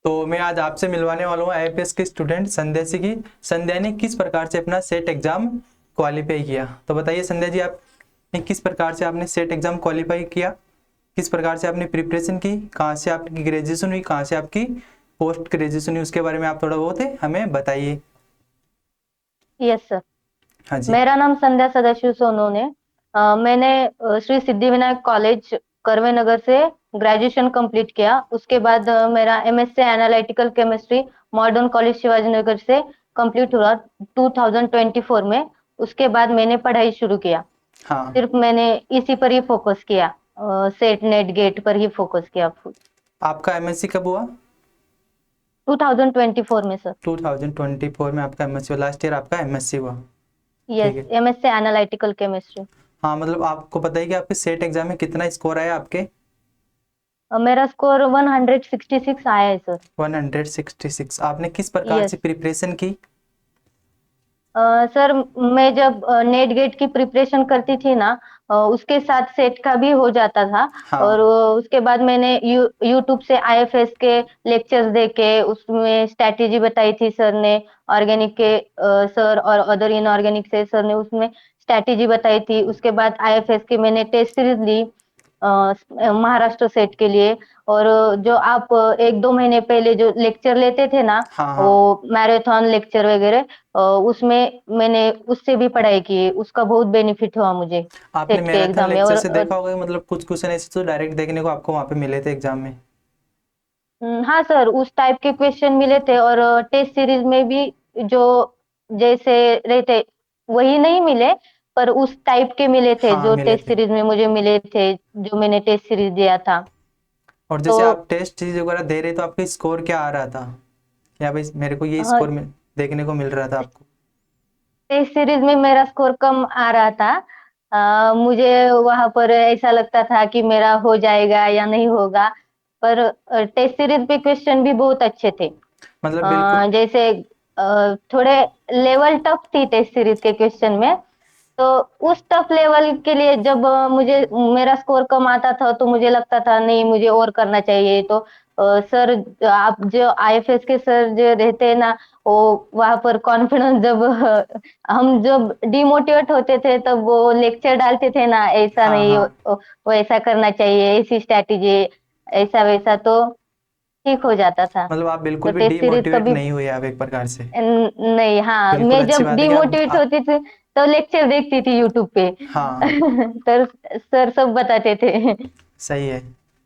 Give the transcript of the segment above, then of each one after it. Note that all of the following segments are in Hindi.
तो मैं आज आपसे मिलवाने वाला हूँ आईएफएस की स्टूडेंट संध्या से की संध्या ने किस प्रकार से अपना सेट एग्जाम क्वालिफाई किया। तो बताइए संध्या जी, आपने किस प्रकार से आपने सेट एग्जाम क्वालिफाई किया, किस प्रकार से आपने प्रिपरेशन की, कहाँ से आपकी ग्रेजुएशन हुई, कहाँ से आपकी पोस्ट ग्रेजुएशन हुई, उसके बारे में आप थोड़ा बहुत हमें बताइए। Yes sir. हाँ जी। मेरा नाम संध्या सदाशिव सोनू है। मैंने श्री सिद्धिविनायक कॉलेज करवे नगर से ग्रेजुएशन कंप्लीट किया। उसके बाद मेरा MSc analytical chemistry modern college Shivaji Nagar से कंप्लीट हुआ 2024 में। उसके बाद मैंने पढ़ाई शुरू किया। हाँ, सिर्फ मैंने इसी पर ही फोकस किया, सेट नेट गेट पर ही फोकस किया। आपका एमएससी कब हुआ? 2024 में सर। 2024 में आपका एमएससी हुआ, लास्ट ईयर आपका एमएससी हुआ। ठीक यस, है। MSc analytical chemistry. हाँ, मतलब आपको पता है कि आपके सेट एग्जाम में कितना स्कोर आया आपके? मेरा स्कोर 166 आया है सर। 166। आपने किस प्रकार से यस प्रिपरेशन की? सर, मैं जब नेट गेट की प्रिपरेशन करती थी ना, उसके साथ सेट का भी हो जाता था। और हाँ, उसके बाद मैंने यूट्यूब से आईएफएस के लेक्चर्स देखे, उसमें स्ट्रैटेजी बताई थी सर ने। ऑर्गेनिक के सर और अदर इनऑर्गेनिक से सर ने उसमें स्ट्रैटेजी बताई थी। उसके बाद आईएफएस की मैंने टेस्ट सीरीज ली महाराष्ट्र सेट के लिए। और जो आप 1-2 महीने पहले जो लेक्चर लेते थे ना, हाँ, वो हाँ। मैराथन लेक्चर वगैरह, उसमें मैंने उससे भी पढ़ाई की। उसका बहुत बेनिफिट हुआ मुझे आपने सेट के मैराथन एग्जाम में। लेक्चर से देखा होगा, मतलब कुछ क्वेश्चन ऐसे तो डायरेक्ट देखने को आपको वहां पे मिले थे एग्जाम में। हाँ सर, उस टाइप के क्वेश्चन मिले थे। और टेस्ट सीरीज में भी जो जैसे रहते वही नहीं मिले, पर उस टाइप के मिले थे हाँ, जो मिले टेस्ट थे। सीरीज में मुझे मिले थे, जो मैंने टेस्ट सीरीज दिया था। और तो जैसे आप टेस्ट सीरीज वगैरह दे रहे तो आपका स्कोर क्या आ रहा था? या भाई मेरे को ये स्कोर में देखने को मिल रहा था आपको? टेस्ट सीरीज में मेरा स्कोर कम आ रहा था। मुझे वहां पर ऐसा लगता था कि मेरा हो जाएगा या नहीं होगा। पर टेस्ट सीरीज पे क्वेश्चन भी बहुत अच्छे थे। मतलब बिल्कुल। जैसे थोड़े लेवल टफ थी टेस्ट सीरीज के क्वेश्चन में। तो उस टफ लेवल के लिए जब मुझे मेरा स्कोर कम आता था, तो मुझे लगता था नहीं, मुझे और करना चाहिए। तो सर, आप जो आईएफएस के सर जो रहते हैं ना, वो वहां पर कॉन्फिडेंस जब हम जब डिमोटिवेट होते थे, तब वो लेक्चर डालते थे ना, ऐसा हाँ, नहीं, हाँ। वो ऐसा करना चाहिए, ऐसी स्ट्रैटेजी, ऐसा वैसा, तो ठीक हो जाता था। मतलब आप तो बिल्कुल भी टेस्ट सीरीज डीमोटिवेट कभी नहीं हुए आप एक प्रकार से। नहीं, हाँ, बिल्कुल मैं अच्छी जब बात है कि डिमोटिवेट होती थी तो लेक्चर देखती थी यूट्यूब पे। हाँ, तर सर सब बताते थे। सही है।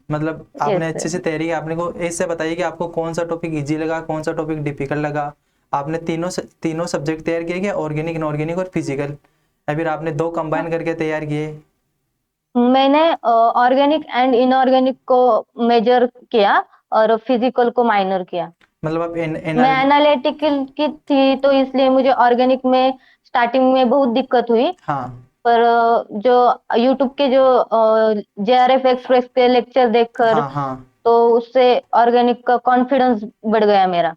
मतलब यस आपने अच्छे सर। से तैयारी की। आपने को ऐसे बताइए कि आपको कौन सा टॉपिक इजी लगा, कौन सा टॉपिक डिफिकल्ट लगा। आपने तीनों सब्जेक्ट तैयार किए क्या? ऑर्गेनिक, इनऑर्गेनिक और फिजिकल, या फिर आपने दो कंबाइन करके तैयार किए? मैंने ऑर्गेनिक एंड इनऑर्गेनिक को मेजर किया और फिजिकल को माइनर किया। मतलब आप एन मैं एनाल एनालिटिकल की थी, तो इसलिए मुझे ऑर्गेनिक में स्टार्टिंग में बहुत दिक्कत हुई। हाँ, पर जो यूट्यूब के जो जेआरएफ एक्सप्रेस के लेक्चर देखकर, हाँ, हाँ। तो उससे ऑर्गेनिक का कॉन्फिडेंस बढ़ गया मेरा।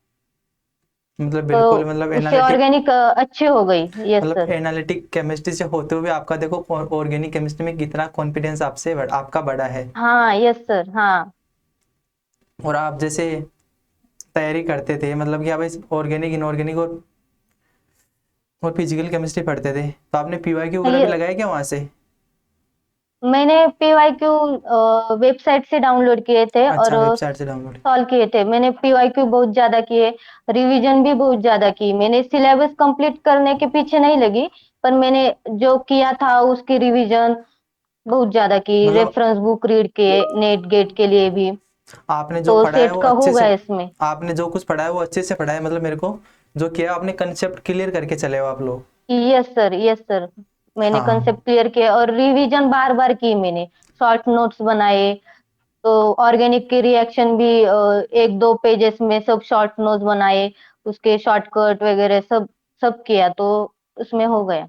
मतलब तो बिल्कुल, मतलब उससे एनालिटिक, ऑर्गेनिक अच्छी हो गई। यस मतलब सर। एनालिटिक केमिस्ट्री से होते हुए आपका देखो ऑर्गेनिक केमिस्ट्री में कितना कॉन्फिडेंस आपका बड़ा है। हाँ यस सर। हाँ और आप जैसे तैयारी करते थे, मतलब कि आप इस ऑर्गेनिक, इनऑर्गेनिक और फिजिकल केमिस्ट्री पढ़ते थे, तो आपने पीवाईक्यू वगैरह भी ये लगाया क्या वहां से? मैंने पीवाईक्यू वेबसाइट से डाउनलोड किए थे और अच्छा, वेबसाइट से डाउनलोड। सॉल्व किए थे। मैंने पीवाईक्यू बहुत ज्यादा किए, रिवीजन भी बहुत ज्यादा की। मैंने सिलेबस कंप्लीट करने के पीछे नहीं लगी, पर मैंने जो किया था उसकी रिवीजन बहुत ज्यादा की। मतलब रेफरेंस बुक रीड किए नेट गेट के लिए भी। आपने जो तो पढ़ा है सेट वो का अच्छे हो से, गया इसमें। आपने जो कुछ पढ़ा है वो अच्छे से पढ़ा है, मतलब मेरे को जो किया आपने कंसेप्ट क्लियर करके चले हो आप लोग। Yes sir, yes sir. मैंने हाँ, कंसेप्ट क्लियर किया और रिवीजन बार बार की मैंने। शॉर्ट नोट्स बनाए। तो ऑर्गेनिक की रिएक्शन भी 1-2 पेजेस में सब शॉर्ट नोट्स बनाए। उसके शॉर्टकट वगैरह सब सब किया, तो उसमें हो गया।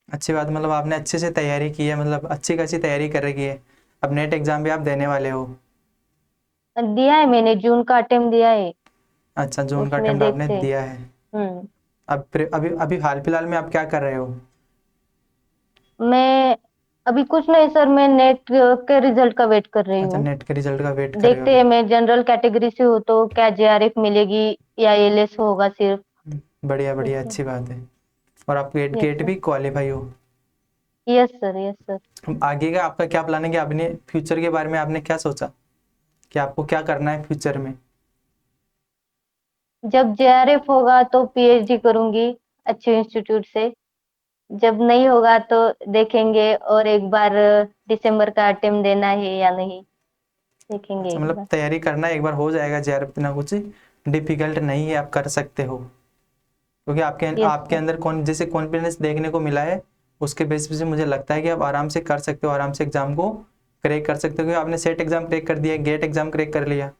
अच्छी बात। मतलब आपने अच्छे से तैयारी की है, मतलब अच्छी खासी तैयारी कर रखी है। अब नेट एग्जाम भी आप देने वाले हो? दिया है, मैंने जून का अटेम्प्ट दिया है। अच्छा, जून का उसमें अटेम्प्ट आपने देखते हैं। दिया है। हम्म। अब अभी अभी हाल फिलहाल में आप क्या कर रहे हो? मैं अभी कुछ नहीं सर, मैं नेट के रिजल्ट का वेट कर रही अच्छा, हूँ। नेट के रिजल्ट का वेट कर रहे हो देखते अभी। हैं, मैं जनरल कैटेगरी से हूँ तो क्या जेआरएफ मिलेगी या एलएस होगा सिर्फ। बढ़िया बढ़िया, देखिए। अच्छी बात है। और आप गेट यस गेट सर। भी क्वालिफाई हो। Yes sir. Yes sir. आगे का आपका क्या प्लान है, कि आपने फ्यूचर के बारे में आपने क्या सोचा कि आपको क्या करना है फ्यूचर में? जब जेआरएफ होगा तो पीएचडी करूंगी अच्छे इंस्टीट्यूट से। जब नहीं होगा तो देखेंगे, और एक बार दिसंबर का अटेम्प्ट देना है या नहीं, देखेंगे अच्छा, एक मतलब बार। तैयारी करना है, एक बार हो जाएगा जेआरएफ, इतना कुछ डिफिकल्ट नहीं है, आप कर सकते हो। क्योंकि आपके यस आपके सर। अंदर कौन जैसे कॉन्फिडेंस देखने को मिला है, उसके बेसिस पे मुझे लगता है कि आप आराम से कर सकते हो, आराम से एग्जाम को क्रैक कर सकते हो। क्योंकि आपने सेट एग्जाम क्रैक कर दिया, गेट एग्जाम क्रैक कर लिया।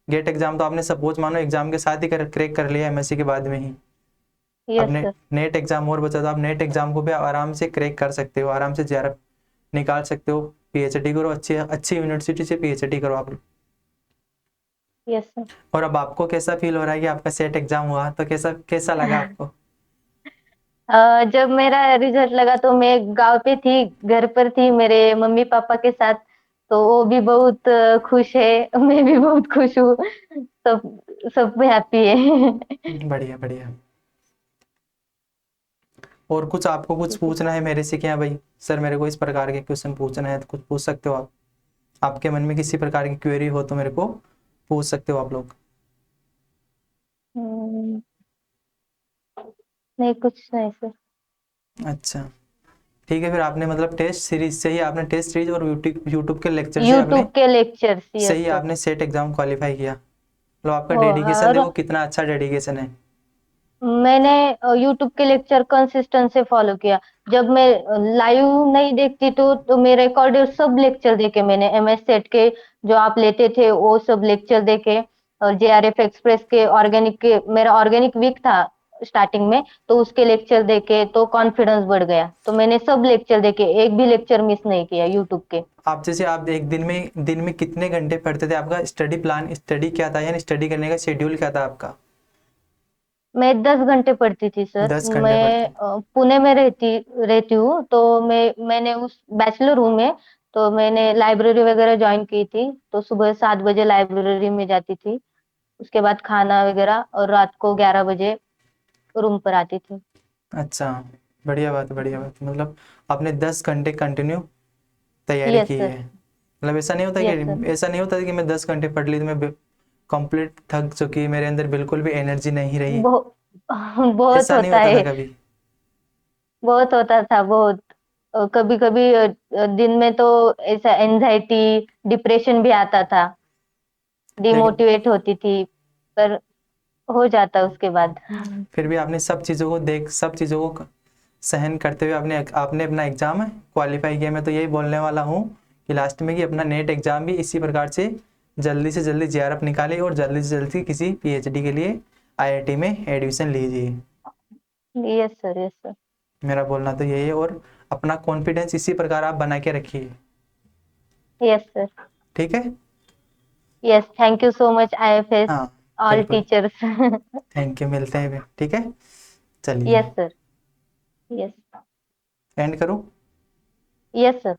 गेट एग्जाम तो आपने सपोज मानो एग्जाम के साथ ही क्रैक कर लिया, एमएससी के बाद में ही। अब यस सर। नेट एग्जाम और बचा, तो आप नेट एग्जाम को भी आप आराम से क्रैक कर सकते हो, आराम से जेआरएफ निकाल सकते हो। पीएचडी करो, अच्छी अच्छी यूनिवर्सिटी से पीएचडी करो आप। Yes sir. और अब आपको कैसा फील हो रहा है कि आपका सेट एग्जाम हुआ, तो कैसा कैसा लगा आपको? जब मेरा रिजल्ट लगा तो मैं गांव पे थी, घर पर थी मेरे मम्मी पापा के साथ। तो वो भी बहुत खुश है, मैं भी बहुत खुश हूँ। सब सब हैप्पी है। बढ़िया बढ़िया। और कुछ आपको कुछ पूछना है मेरे से क्या भाई? सर मेरे को इस प्रकार के क्वेश्चन पूछना है, तो कुछ पूछ सकते हो आप। आपके मन में किसी प्रकार की क्वेरी हो तो मेरे को पूछ सकते हो आप लोग। हम्म, नहीं कुछ नहीं सर। अच्छा, ठीक है। फिर आपने मतलब टेस्ट सीरीज से ही, आपने टेस्ट सीरीज और यूट्यूब यूट्यूब के लेक्चर से आपने यूट्यूब के लेक्चर्स, यस सही सर। आपने सेट एग्जाम क्वालिफाई किया। मतलब आपका हो डेडिकेशन और देखो, कितना अच्छा डेडिकेशन है। मैंने यूट्यूब के लेक्चर कंसिस्टेंट से फॉलो किया। जब मैं लाइव नहीं देखती तो मैं रिकॉर्डेड सब लेक्चर देखे मैंने, एमएस सेट के जो आप लेते थे वो सब लेक्चर देखे। और जेआरएफ एक्सप्रेस के ऑर्गेनिक के, मेरा ऑर्गेनिक वीक था स्टार्टिंग में, तो उसके लेक्चर देखे तो कॉन्फिडेंस बढ़ गया। तो मैंने सब लेक्चर देखे, एक भी लेक्चर मिस नहीं किया यूट्यूब के। आप जैसे आप एक दिन में कितने घंटे पढ़ते थे? आपका स्टडी प्लान, स्टडी क्या था, यानी स्टडी करने का शेड्यूल क्या था आपका? मैं 10 घंटे पढ़ती थी सर। 10 घंटे मैं पढ़ते थे? पुणे में रहती रहती हूँ, तो मैंने उस बैचलर हूँ मैं। तो मैंने लाइब्रेरी वगैरह ज्वाइन की थी, तो सुबह 7 बजे लाइब्रेरी में जाती थी। उसके बाद खाना वगैरह, और रात को 11 बजे रूम पर आती थी। अच्छा, बढ़िया बात बढ़िया बात। मतलब आपने 10 घंटे कंटिन्यू तैयारी यस की सर। है। मतलब ऐसा नहीं होता यस सर। कि मैं 10 घंटे पढ़ ली तो मैं कंप्लीट थक चुकी, मेरे अंदर बिल्कुल भी एनर्जी नहीं रही, बहुत बहुत ऐसा नहीं होता होता था है। कभी? बहुत होता था बहुत। कभी कभी दिन में तो ऐसा एंजाइटी, डिप्रेशन भी आता था, लेकिन डिमोटिवेट होती थी। पर हो जाता उसके बाद। फिर भी आपने सब चीज़ों को सहन करते हुए आपने आपने अपना एग्जाम क्वालिफाई किया। मैं तो यही बोलने वाला हूँ कि लास्ट में कि अपना नेट एग्जाम भी इसी प्रकार से जल्दी जेआरएफ निकाले और जल्दी से जल्दी किसी पीएचडी के लिए आईआईटी में एडमिशन लीजिए। Yes sir. Yes sir. मेरा बोलना तो यही है। और अपना कॉन्फिडेंस इसी प्रकार आप बना के रखिए। Yes sir. ठीक है। Yes, thank you so much IFS हाँ, ऑल बिल्कुल। टीचर्स। थैंक यू, मिलते हैं फिर, ठीक है। चलिए, यस सर। यस। एंड करूँ? Yes sir.